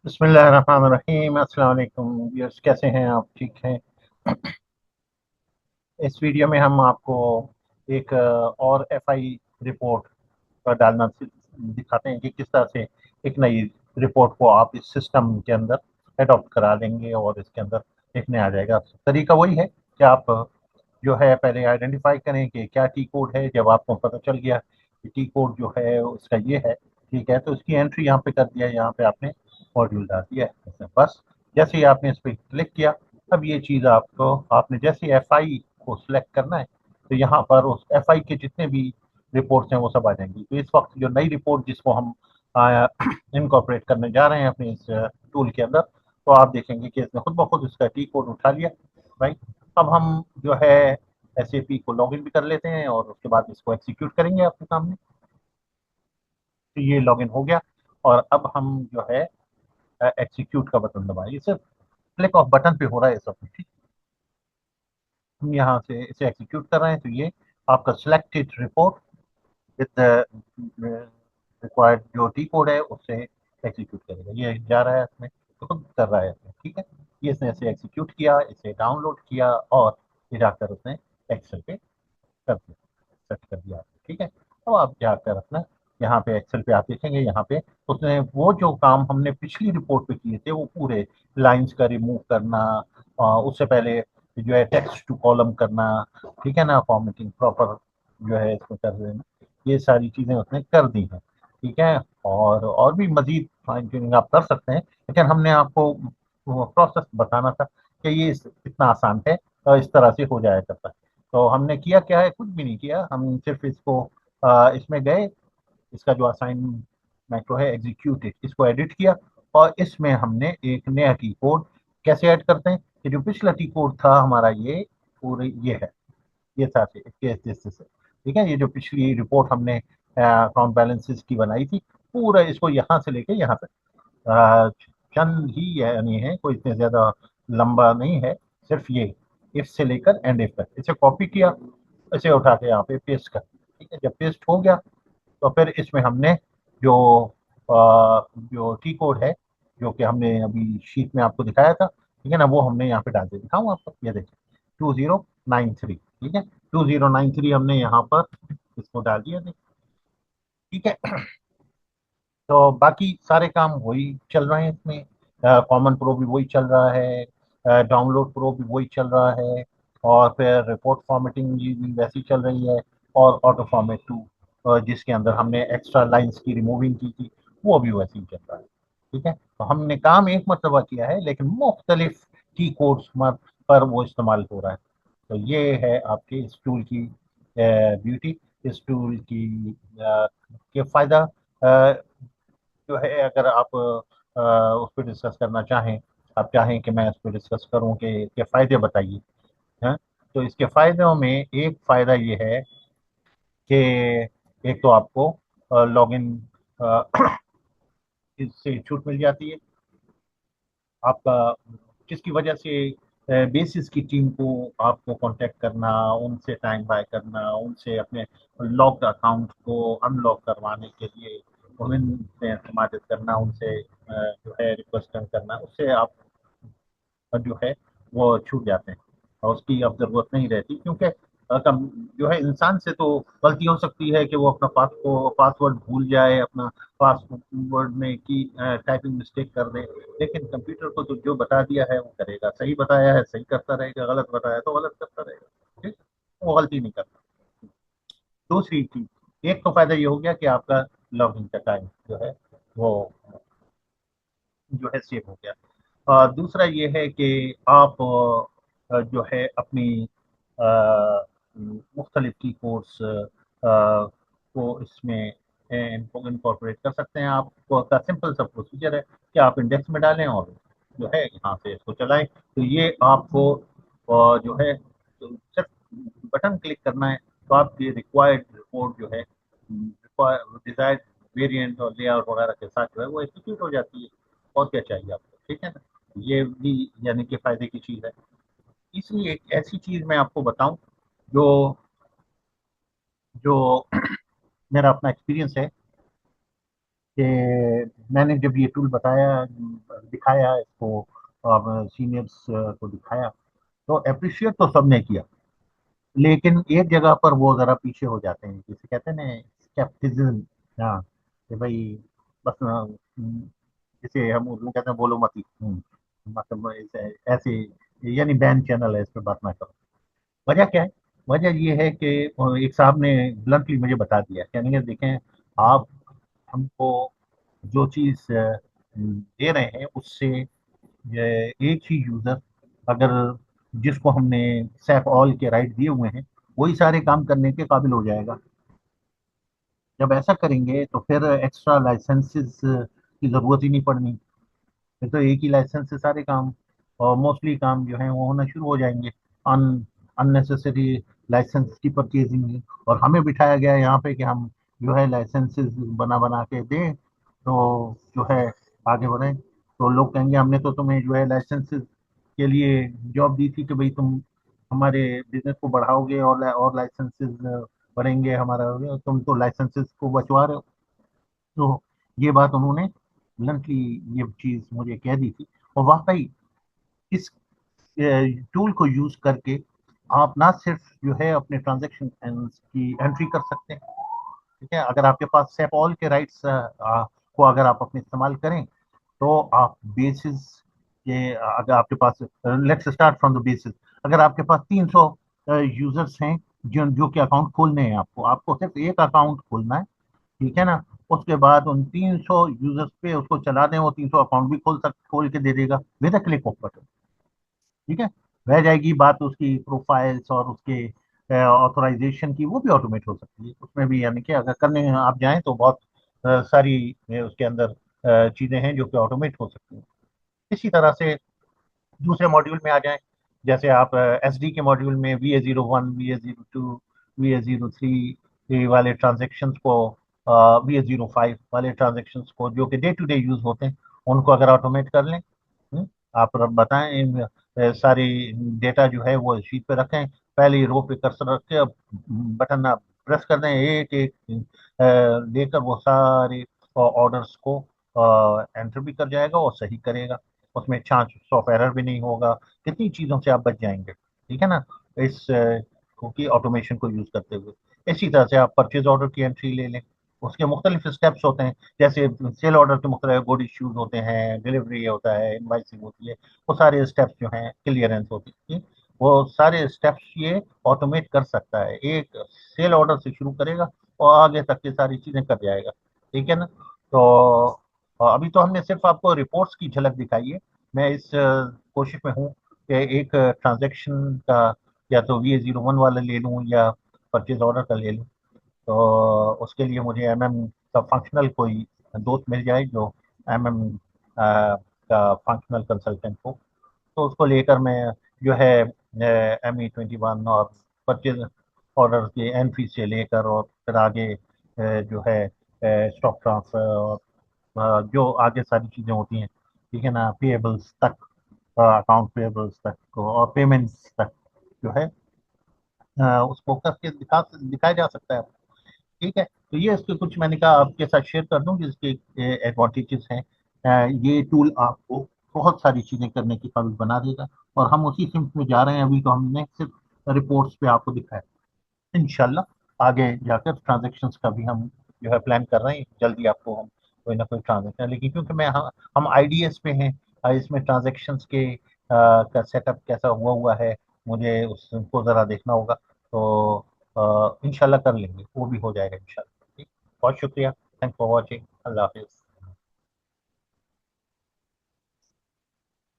बिस्मिल्लाहिर्रहमानिर्रहीम। अस्सलाम वालेकुम व्यूअर्स, कैसे हैं आप? ठीक हैं? इस वीडियो में हम आपको एक और एफआई रिपोर्ट का डालना दिखाते हैं कि किस तरह से एक नई रिपोर्ट को आप इस सिस्टम के अंदर अडॉप्ट करा लेंगे और इसके अंदर देखने आ जाएगा। तरीका वही है कि आप जो है पहले आइडेंटिफाई करें कि क्या टी कोड है। जब आपको पता चल गया कि टी कोड जो है उसका ये है, ठीक है, तो इसकी एंट्री यहाँ पे कर दिया, यहाँ पे आपने मॉड्यूल डाल दिया है इसमें। बस जैसे ही आपने इस पर क्लिक किया, अब ये चीज़ आपको, आपने जैसे एफ आई को सिलेक्ट करना है तो यहाँ पर उस एफ आई के जितने भी रिपोर्ट्स हैं वो सब आ जाएंगी। तो इस वक्त जो नई रिपोर्ट जिसको हम इनकॉर्पोरेट करने जा रहे हैं अपने इस टूल के अंदर, तो आप देखेंगे कि इसने खुद ब खुद इसका टी कोड उठा लिया। राइट, अब हम जो है एस ए पी को लॉगिन भी कर लेते हैं और उसके बाद इसको एग्जीक्यूट करेंगे आपके सामने। तो ये लॉगिन हो गया और अब हम जो है एग्जीक्यूट का बटन दबाएं। ये सिर्फ क्लिक ऑफ बटन पे हो रहा है सब, ठीक। हम यहाँ से इसे एग्जीक्यूट कर रहे हैं तो ये आपका सिलेक्टेड रिपोर्ट विद रिक्वायर्ड जो टी कोड है उससे एग्जीक्यूट करेगा। ये जा रहा है इसमें, तो खुद कर रहा है इसमें, ठीक है। ये इसने ऐसे एग्जीक्यूट किया, इसे डाउनलोड किया और ये जाकर उसने एक्सेल पे कर दिया, सेट कर दिया, ठीक है। अब आप जाकर अपना यहाँ पे एक्सेल पे आप देखेंगे, यहाँ पे उसने वो जो काम हमने पिछली रिपोर्ट पे किए थे वो पूरे लाइंस का रिमूव करना, उससे पहले जो है टेक्स्ट टू कॉलम करना, ठीक है ना, फॉर्मेटिंग प्रॉपर जो है इसमें कर देना, ये सारी चीज़ें उसने कर दी हैं, ठीक है। और भी मजीद फाइन ट्यूनिंग आप कर सकते हैं, लेकिन हमने आपको प्रोसेस बताना था कि ये इतना आसान है और इस तरह से हो जाया करता है। तो हमने किया क्या है, कुछ भी नहीं किया, हम सिर्फ इसको इसमें गए, इसका जो असाइनमेंट जो है एग्जीक्यूटेड, इसको एडिट किया और इसमें हमने एक नया टी कोड कैसे ऐड करते हैं कि जो पिछला टी कोड था हमारा, ये पूरे ये है, ये था से से, ठीक है। ये जो पिछली रिपोर्ट हमने अकाउंट बैलेंसेस की बनाई थी, पूरा इसको यहाँ से लेके यहाँ तक अ, चंद ही यानी है, कोई इतने ज्यादा लंबा नहीं है, सिर्फ ये इफ से लेकर एंड इफ तक, इसे कॉपी किया, इसे उठा के यहाँ पे पेस्ट कर, ठीक है। जब पेस्ट हो गया तो फिर इसमें हमने जो जो टी कोड है जो कि हमने अभी शीट में आपको दिखाया था, ठीक है ना, वो हमने यहाँ पे डाल दिया। दिखाऊँ आपको, ये देखिए 2093, ठीक है, 2093 हमने यहाँ पर इसको डाल दिया, ठीक है। तो बाकी सारे काम वही चल रहे हैं इसमें, कॉमन प्रो भी वही चल रहा है, डाउनलोड प्रो भी वही चल रहा है, और फिर रिपोर्ट फॉर्मेटिंग भी वैसी चल रही है, और ऑटो फॉर्मेट टू जिसके अंदर हमने एक्स्ट्रा लाइंस की रिमूविंग की थी, वो भी वैसे ही चल रहा है, ठीक है। तो हमने काम एक मरतबा किया है लेकिन मुख्तलिफ की कोड्स पर वो इस्तेमाल हो रहा है। तो ये है आपके इस टूल की ब्यूटी, इस टूल की के फ़ायदा जो है। अगर आप उस पर डिस्कस करना चाहें, आप चाहें कि मैं उस पर डिस्कस करूं कि इसके फ़ायदे बताइए, हैं, तो इसके फ़ायदों में एक फ़ायदा ये है कि एक तो आपको लॉगिन इससे छूट मिल जाती है आपका, जिसकी वजह से बेसिस की टीम को आपको कांटेक्ट करना, उनसे टाइम बाय करना, उनसे अपने लॉक्ड अकाउंट को अनलॉक करवाने के लिए उनसे मदद करना, उनसे जो है रिक्वेस्ट करना, उससे आप जो है वो छूट जाते हैं और उसकी अब ज़रूरत नहीं रहती, क्योंकि जो है इंसान से तो गलती हो सकती है कि वो अपना पासवर्ड भूल जाए, अपना पासवर्ड में की टाइपिंग मिस्टेक कर दे, लेकिन कंप्यूटर को तो जो बता दिया है वो करेगा, सही बताया है सही करता रहेगा, गलत बताया तो गलत करता रहेगा, ठीक, वो गलती नहीं करता। दूसरी चीज, एक तो फायदा ये हो गया कि आपका लॉगिन का टाइम जो है वो जो है सेव हो गया। दूसरा ये है कि आप जो है अपनी मुख्तलिफ की कोर्स को इसमें इनकॉर्पोरेट कर सकते हैं। आपका सिंपल सा प्रोसीजर है कि आप इंडेक्स में डालें और जो है यहाँ से इसको चलाएं, तो ये आपको जो है तो सिर्फ बटन क्लिक करना है, तो आपकी रिक्वायर्ड रिपोर्ट जो है डिजायर्ड वेरिएंट और लेआउट वगैरह के साथ जो है वो एग्जीक्यूट हो जाती है। और क्या चाहिए आपको, ठीक है ना। ये भी यानी कि फायदे की चीज़ है। इसलिए एक ऐसी चीज़ मैं आपको बताऊं जो जो मेरा अपना एक्सपीरियंस है कि मैंने जब ये टूल बताया, दिखाया इसको, अब सीनियर्स को दिखाया, तो अप्रिशिएट तो सबने किया, लेकिन एक जगह पर वो जरा पीछे हो जाते हैं, जिसे कहते हैं ना स्केप्टिज्म। हाँ, कि भाई बस जिसे हम उर्दू में कहते हैं बोलो मती, मतलब ऐसे, यानी बैन चैनल है, इस पर बात ना करो। वजह क्या है? वजह ये है कि एक साहब ने ब्लंटली मुझे बता दिया, कहने लगे, देखें आप हमको जो चीज़ दे रहे हैं उससे ये एक ही यूजर, अगर जिसको हमने सैफ ऑल के राइट दिए हुए हैं, वही सारे काम करने के काबिल हो जाएगा। जब ऐसा करेंगे तो फिर एक्स्ट्रा लाइसेंसेस की ज़रूरत ही नहीं पड़नी। फिर तो एक ही लाइसेंस से सारे काम, और मोस्टली काम जो है वो होना शुरू हो जाएंगे। अन अननेसेसरी लाइसेंस की परचेजिंग, और हमें बिठाया गया है यहाँ पे कि हम जो है लाइसेंसेस बना बना के दें, तो जो है आगे बढ़ें। तो लोग कहेंगे हमने तो तुम्हें जो है लाइसेंसेस के लिए जॉब दी थी कि भाई तुम हमारे बिजनेस को बढ़ाओगे और लाइसेंसेस बढ़ेंगे हमारा, तुम तो लाइसेंसेस को बचवा रहे हो। तो ये बात उन्होंने ब्लंटली ये चीज मुझे कह दी थी। और वाकई इस टूल को यूज करके आप ना सिर्फ जो है अपने ट्रांजैक्शन की एंट्री कर सकते हैं, ठीक है, अगर आपके पास सेपॉल के राइट्स को अगर आप अपने इस्तेमाल करें, तो आप बेसिस के, अगर आपके पास, let's start from the basis, अगर आपके पास 300 यूजर्स हैं जो जो कि अकाउंट खोलने हैं, आपको आपको सिर्फ एक अकाउंट खोलना है, ठीक है ना। उसके बाद उन 300 यूजर्स पे उसको चला दें, वो 300 अकाउंट भी खोल के दे देगा with a click off button, ठीक है। रह जाएगी बात उसकी प्रोफाइल्स और उसके ऑथराइजेशन की, वो भी ऑटोमेट हो सकती है उसमें भी, यानी कि अगर करने आप जाएं तो बहुत सारी उसके अंदर चीजें हैं जो कि ऑटोमेट हो सकती हैं। इसी तरह से दूसरे मॉड्यूल में आ जाएं, जैसे आप एस डी के मॉड्यूल में VA01, VA02, VA03 वाले ट्रांजेक्शन्स को, VA05 वाले ट्रांजेक्शन्स को जो कि डे टू डे यूज होते हैं, उनको अगर ऑटोमेट कर लें, आप बताएं सारी डेटा जो है वो शीट पे रखें, पहली रो पे कर्सर रख के अब बटन आप प्रेस कर दें, एक एक लेकर वो सारे ऑर्डर्स को एंटर भी कर जाएगा और सही करेगा। उसमें चांस ऑफ एरर भी नहीं होगा। कितनी चीज़ों से आप बच जाएंगे, ठीक है ना, इस क्योंकि ऑटोमेशन को यूज़ करते हुए। इसी तरह से आप परचेज ऑर्डर की एंट्री ले लें, उसके मुख्तलिफ स्टेप्स होते हैं, जैसे सेल ऑर्डर के मुख्तलिफ गुड इश्यूज होते हैं, डिलीवरी होता है, इनवाइसिंग होती है, वो सारे स्टेप्स जो हैं, क्लियरेंस होती है, वो सारे स्टेप्स ये ऑटोमेट कर सकता है। एक सेल ऑर्डर से शुरू करेगा और आगे तक की सारी चीज़ें कर जाएगा, ठीक है ना। तो अभी तो हमने सिर्फ आपको रिपोर्ट्स की झलक दिखाई है। मैं इस कोशिश में हूँ कि एक ट्रांजैक्शन का या तो VA01 वाला ले लूँ या परचेज ऑर्डर का ले लूँ। तो उसके लिए मुझे MM का फंक्शनल कोई दोस्त मिल जाए जो MM का फंक्शनल कंसल्टेंट हो, तो उसको लेकर मैं जो है ME21 और परचेज ऑर्डर की एंट्री से लेकर और फिर आगे जो है स्टॉक ट्रांसफर और जो आगे सारी चीज़ें होती हैं, ठीक है ना, पेएबल्स तक, अकाउंट पेएबल्स तक और पेमेंट्स तक जो है उसको करके दिखाया जा सकता है। ठीक है, तो ये इसके कुछ मैंने कहा आपके साथ शेयर कर दूं जिसके एडवांटेजेस हैं। ये टूल आपको बहुत सारी चीज़ें करने की काबिल बना देगा, और हम उसी सिम्ट में जा रहे हैं। अभी तो हमने सिर्फ रिपोर्ट्स पे आपको दिखाया, इंशाल्लाह आगे जाकर ट्रांजेक्शन्स का भी हम जो है प्लान कर रहे हैं, जल्दी आपको हम कोई ना कोई ट्रांजेक्शन, लेकिन क्योंकि हम IDS पे हैं, इसमें ट्रांजेक्शन्स के का सेटअप कैसा हुआ है, मुझे उसको ज़रा देखना होगा, तो इंशाल्लाह कर लेंगे, वो भी हो जाएगा इंशाल्लाह। ठीक, बहुत शुक्रिया, थैंक फॉर वॉचिंग, अल्लाह हाफिज़।